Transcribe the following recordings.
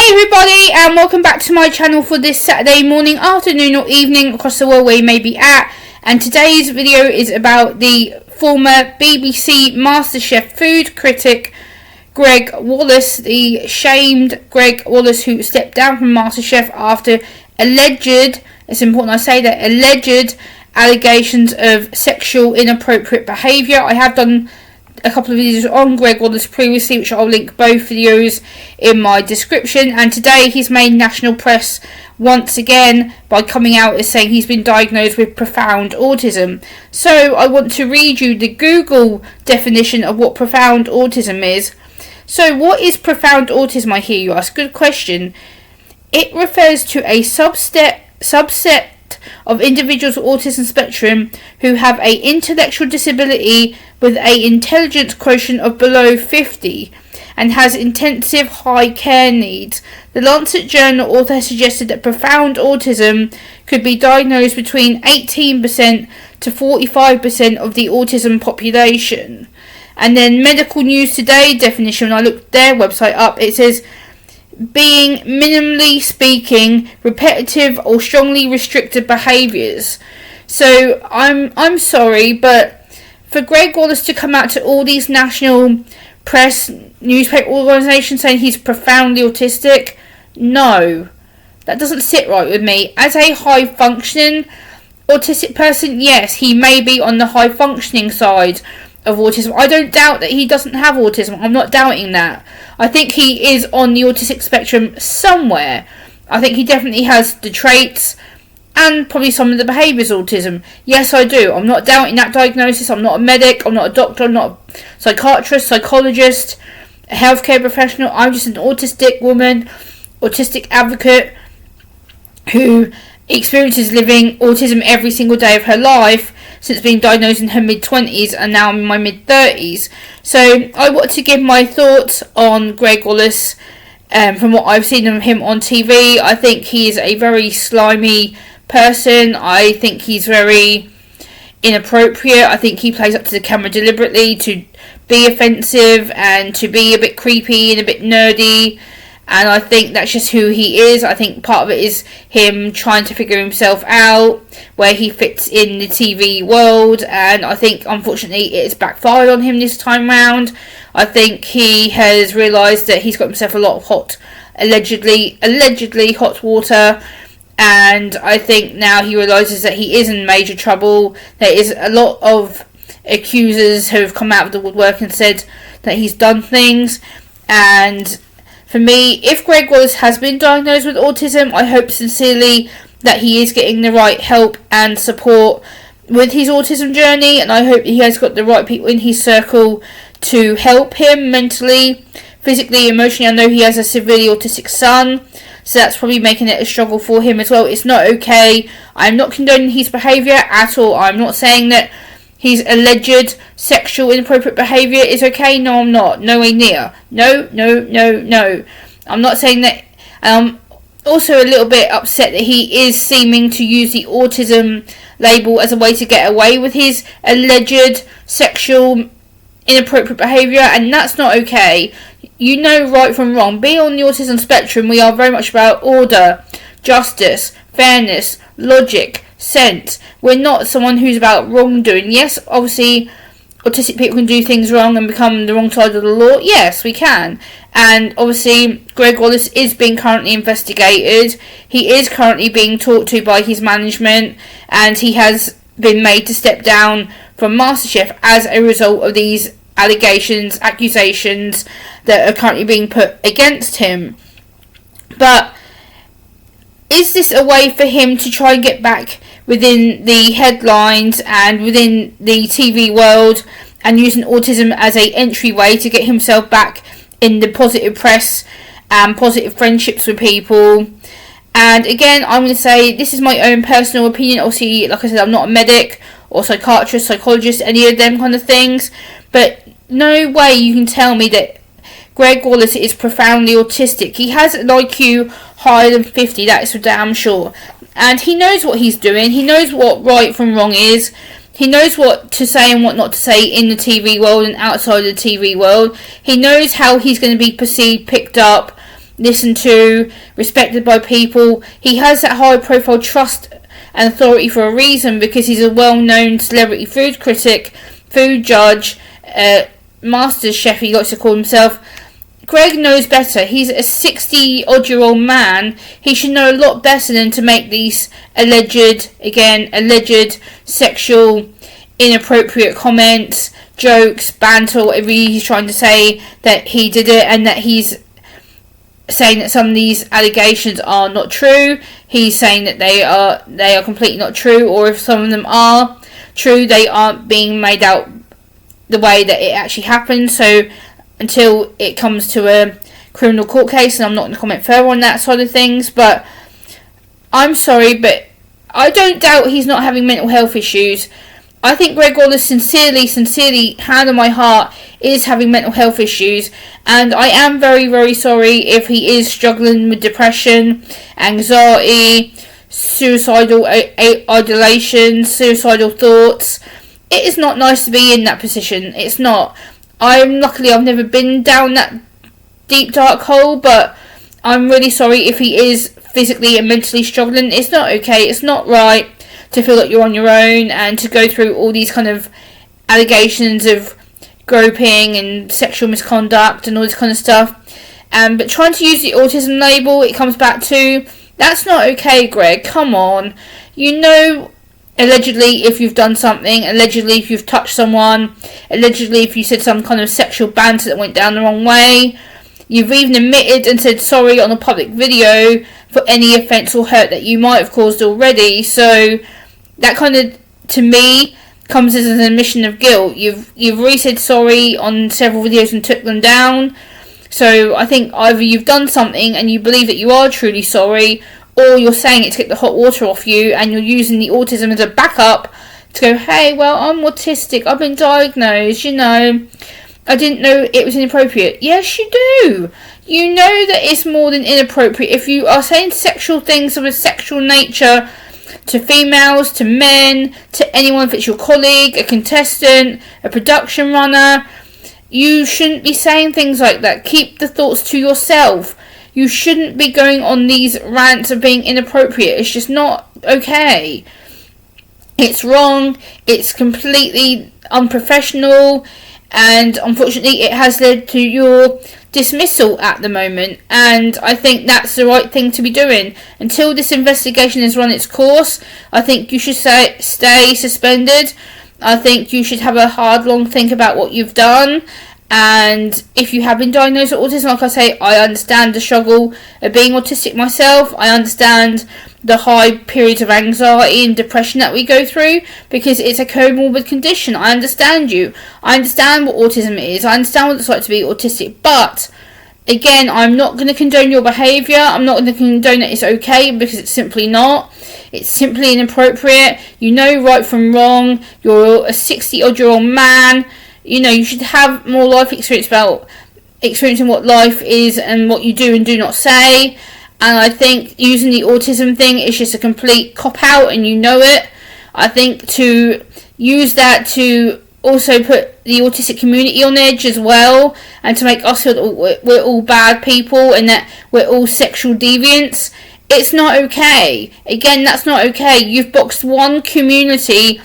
Hi everybody, and welcome back to my channel for this Saturday morning, afternoon or evening across the world where you may be at. And today's video is about the former BBC MasterChef food critic Gregg Wallace, the shamed Gregg Wallace, who stepped down from MasterChef after alleged, it's important I say that, alleged allegations of sexual inappropriate behaviour. I have done a couple of videos on Gregg Wallace previously, which I'll link both videos in my description, and today he's made national press once again by coming out as saying he's been diagnosed with profound autism. So I want to read you the Google definition of what profound autism is. So what is profound autism, I hear you ask? Good question. It refers to a subset of individuals with autism spectrum who have a intellectual disability with a intelligence quotient of below 50 and has intensive high care needs. The Lancet Journal author suggested that profound autism could be diagnosed between 18% to 45% of the autism population. And then Medical News Today definition, when I looked their website up, it says being, minimally speaking, repetitive or strongly restricted behaviours. So I'm sorry, but for Gregg Wallace to come out to all these national press, newspaper organisations saying he's profoundly autistic, no, that doesn't sit right with me. As a high functioning autistic person, yes, he may be on the high functioning side of autism. I don't doubt that he doesn't have autism. I'm not doubting that. I think he is on the autistic spectrum somewhere. I think he definitely has the traits and probably some of the behaviours of autism. Yes, I do. I'm not doubting that diagnosis. I'm not a medic. I'm not a doctor. I'm not a psychiatrist, psychologist, a healthcare professional. I'm just an autistic woman, autistic advocate who experiences living autism every single day of her life since being diagnosed in her mid-20s, and now I'm in my mid-30s. So I want to give my thoughts on Gregg Wallace from what I've seen of him on TV. I think he is a very slimy person. I think he's very inappropriate. I think he plays up to the camera deliberately to be offensive and to be a bit creepy and a bit nerdy. And I think that's just who he is. I think part of it is him trying to figure himself out, where he fits in the TV world. And I think, unfortunately, it's backfired on him this time round. I think he has realised that he's got himself a lot of hot, allegedly hot water. And I think now he realises that he is in major trouble. There is a lot of accusers who have come out of the woodwork and said that he's done things. And for me, if Gregg Wallace has been diagnosed with autism, I hope sincerely that he is getting the right help and support with his autism journey, and I hope he has got the right people in his circle to help him mentally, physically, emotionally. I know he has a severely autistic son, so that's probably making it a struggle for him as well. It's not okay. I'm not condoning his behaviour at all. I'm not saying that his alleged sexual inappropriate behaviour is okay. No, I'm not. Nowhere near. No. I'm not saying that. I'm also a little bit upset that he is seeming to use the autism label as a way to get away with his alleged sexual inappropriate behaviour, and that's not okay. You know right from wrong. Being on the autism spectrum, we are very much about order, justice, fairness, logic, sense. We're not someone who's about wrongdoing. Yes, obviously, autistic people can do things wrong and become the wrong side of the law. Yes, we can. And obviously, Gregg Wallace is being currently investigated. He is currently being talked to by his management, and he has been made to step down from MasterChef as a result of these allegations, accusations that are currently being put against him. But is this a way for him to try and get back within the headlines and within the TV world and using autism as an entryway to get himself back in the positive press and positive friendships with people? And again, I'm going to say this is my own personal opinion. Obviously, like I said, I'm not a medic or psychiatrist, psychologist, any of them kind of things. But no way you can tell me that Gregg Wallace is profoundly autistic. He has an IQ higher than 50, that is for damn sure. And he knows what he's doing. He knows what right from wrong is. He knows what to say and what not to say in the TV world and outside of the TV world. He knows how he's going to be perceived, picked up, listened to, respected by people. He has that high profile trust and authority for a reason, because he's a well-known celebrity food critic, food judge, master chef, he likes to call himself. Gregg knows better. He's a 60-odd-year-old man. He should know a lot better than to make these alleged sexual inappropriate comments, jokes, banter, whatever he's trying to say, that he did it, and that he's saying that some of these allegations are not true. He's saying that they are completely not true, or if some of them are true, they aren't being made out the way that it actually happened. So until it comes to a criminal court case, and I'm not going to comment further on that side of things, but I'm sorry, but I don't doubt he's not having mental health issues. I think Gregg Wallace sincerely, hand on my heart, is having mental health issues, and I am very, very sorry if he is struggling with depression, anxiety, suicidal ideation, suicidal thoughts. It is not nice to be in that position. It's not. I've never been down that deep dark hole, but I'm really sorry if he is physically and mentally struggling. It's not okay. It's not right to feel like you're on your own and to go through all these kind of allegations of groping and sexual misconduct and all this kind of stuff. But trying to use the autism label, it comes back to, that's not okay, Gregg. Come on. You know, allegedly, if you've done something, allegedly if you've touched someone, allegedly if you said some kind of sexual banter that went down the wrong way. You've even admitted and said sorry on a public video for any offence or hurt that you might have caused already. So that kind of, to me, comes as an admission of guilt. You've already said sorry on several videos and took them down. So I think either you've done something and you believe that you are truly sorry, or you're saying it to get the hot water off you, and you're using the autism as a backup to go, hey, well, I'm autistic, I've been diagnosed, you know, I didn't know it was inappropriate. Yes, you do. You know that it's more than inappropriate. If you are saying sexual things of a sexual nature to females, to men, to anyone, if it's your colleague, a contestant, a production runner, you shouldn't be saying things like that. Keep the thoughts to yourself. You shouldn't be going on these rants of being inappropriate. It's just not okay. It's wrong. It's completely unprofessional. And unfortunately, it has led to your dismissal at the moment. And I think that's the right thing to be doing. Until this investigation has run its course, I think you should stay suspended. I think you should have a hard, long think about what you've done. And if you have been diagnosed with autism, like I say, I understand the struggle of being autistic myself. I understand the high periods of anxiety and depression that we go through, because it's a comorbid condition. I understand you. I understand what autism is. I understand what it's like to be autistic. But again, I'm not going to condone your behaviour. I'm not going to condone that it's okay, because it's simply not. It's simply inappropriate. You know right from wrong. You're a 60-odd-year-old man. You know, you should have more life experience about experiencing what life is and what you do and do not say. And I think using the autism thing is just a complete cop-out, and you know it. I think to use that to also put the autistic community on edge as well, and to make us feel that we're all bad people and that we're all sexual deviants, it's not okay. Again, that's not okay. You've boxed one community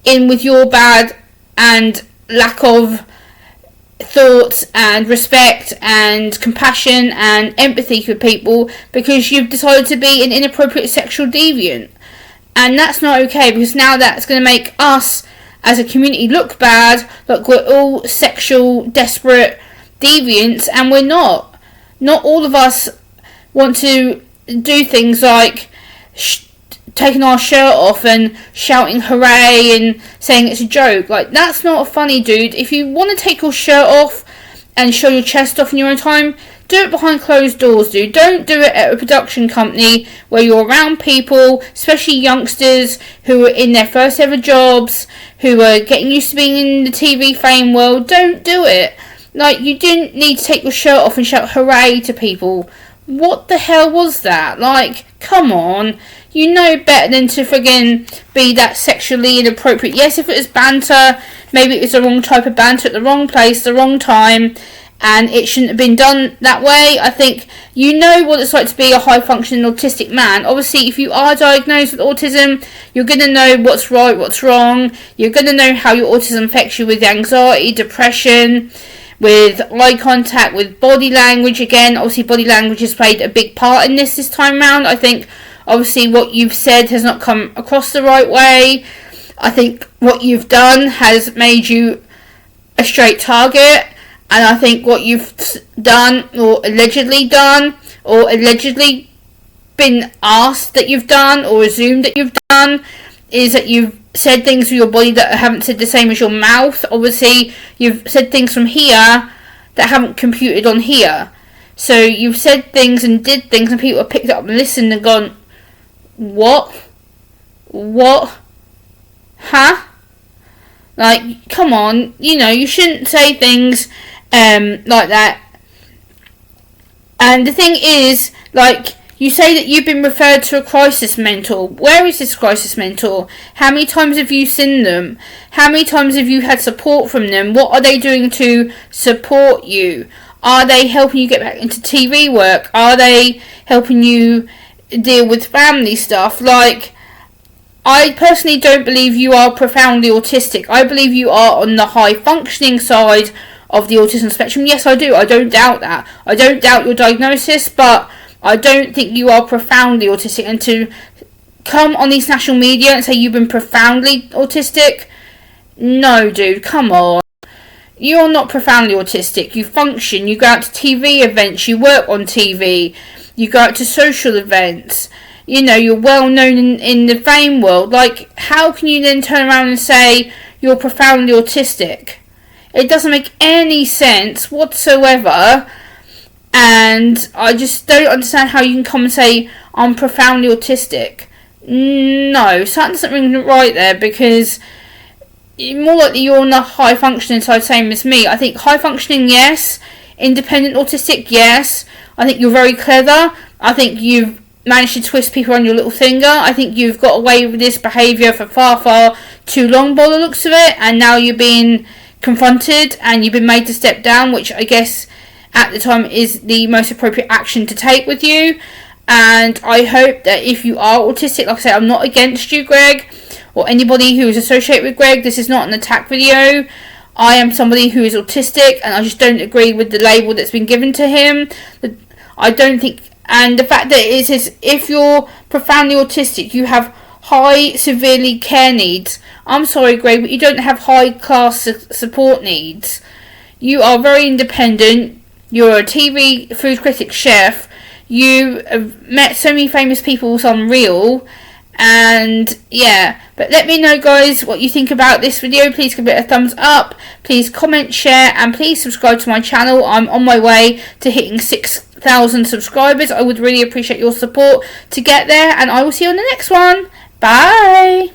in with your bad and lack of thoughts and respect and compassion and empathy for people, because you've decided to be an inappropriate sexual deviant. And that's not okay, because now that's going to make us as a community look bad, like we're all sexual desperate deviants, and we're not. Not all of us want to do things like taking our shirt off and shouting hooray and saying it's a joke. Like, that's not funny, dude. If you want to take your shirt off and show your chest off in your own time, do it behind closed doors, dude. Don't do it at a production company where you're around people, especially youngsters who are in their first ever jobs, who are getting used to being in the TV fame world. Don't do it. Like, you didn't need to take your shirt off and shout hooray to people. What the hell was that? Like, come on. You know better than to friggin' be that sexually inappropriate. Yes, if it was banter, maybe it was the wrong type of banter at the wrong place, the wrong time, and it shouldn't have been done that way. I think you know what it's like to be a high-functioning autistic man. Obviously, if you are diagnosed with autism, you're going to know what's right, what's wrong. You're going to know how your autism affects you with anxiety, depression, with eye contact, with body language. Again, obviously, body language has played a big part in this time round. I think, obviously, what you've said has not come across the right way. I think what you've done has made you a straight target. And I think what you've done, or allegedly been asked that you've done, or assumed that you've done, is that you've said things with your body that haven't said the same as your mouth. Obviously, you've said things from here that haven't computed on here. So you've said things and did things, and people have picked it up and listened and gone, what? What? Huh? Like, come on, you shouldn't say things like that. And the thing is, like, you say that you've been referred to a crisis mentor. Where is this crisis mentor? How many times have you seen them? How many times have you had support from them? What are they doing to support you? Are they helping you get back into TV work? Are they helping you deal with family stuff? Like, I personally don't believe you are profoundly autistic. I believe you are on the high functioning side of the autism spectrum. Yes, I do. I don't doubt that. I don't doubt your diagnosis, but I don't think you are profoundly autistic. And to come on these national media and say you've been profoundly autistic, no, dude, come on. You're not profoundly autistic. You function. You go out to TV events. You work on TV. You go out to social events. You're well known in the fame world. Like, how can you then turn around and say you're profoundly autistic? It doesn't make any sense whatsoever. And I just don't understand how you can come and say I'm profoundly autistic. No, something doesn't ring right there, because more likely you're on the high functioning side, same as me. I think high functioning, yes. Independent autistic, yes. I think you're very clever. I think you've managed to twist people on your little finger. I think you've got away with this behaviour for far, far too long by the looks of it, and now you're being confronted and you've been made to step down, which I guess at the time is the most appropriate action to take with you. And I hope that if you are autistic, like I say, I'm not against you, Gregg, or anybody who is associated with Gregg. This is not an attack video. I am somebody who is autistic, and I just don't agree with the label that's been given to him. I don't think, and the fact that it says if you're profoundly autistic, you have high severely care needs. I'm sorry, Gregg, but you don't have high class support needs. You are very independent. You're a TV food critic chef. You have met so many famous people, it's unreal. And yeah, but let me know, guys, what you think about this video. Please give it a thumbs up, please comment, share, and please subscribe to my channel. I'm on my way to hitting 6,000 subscribers. I would really appreciate your support to get there, and I will see you on the next one. Bye.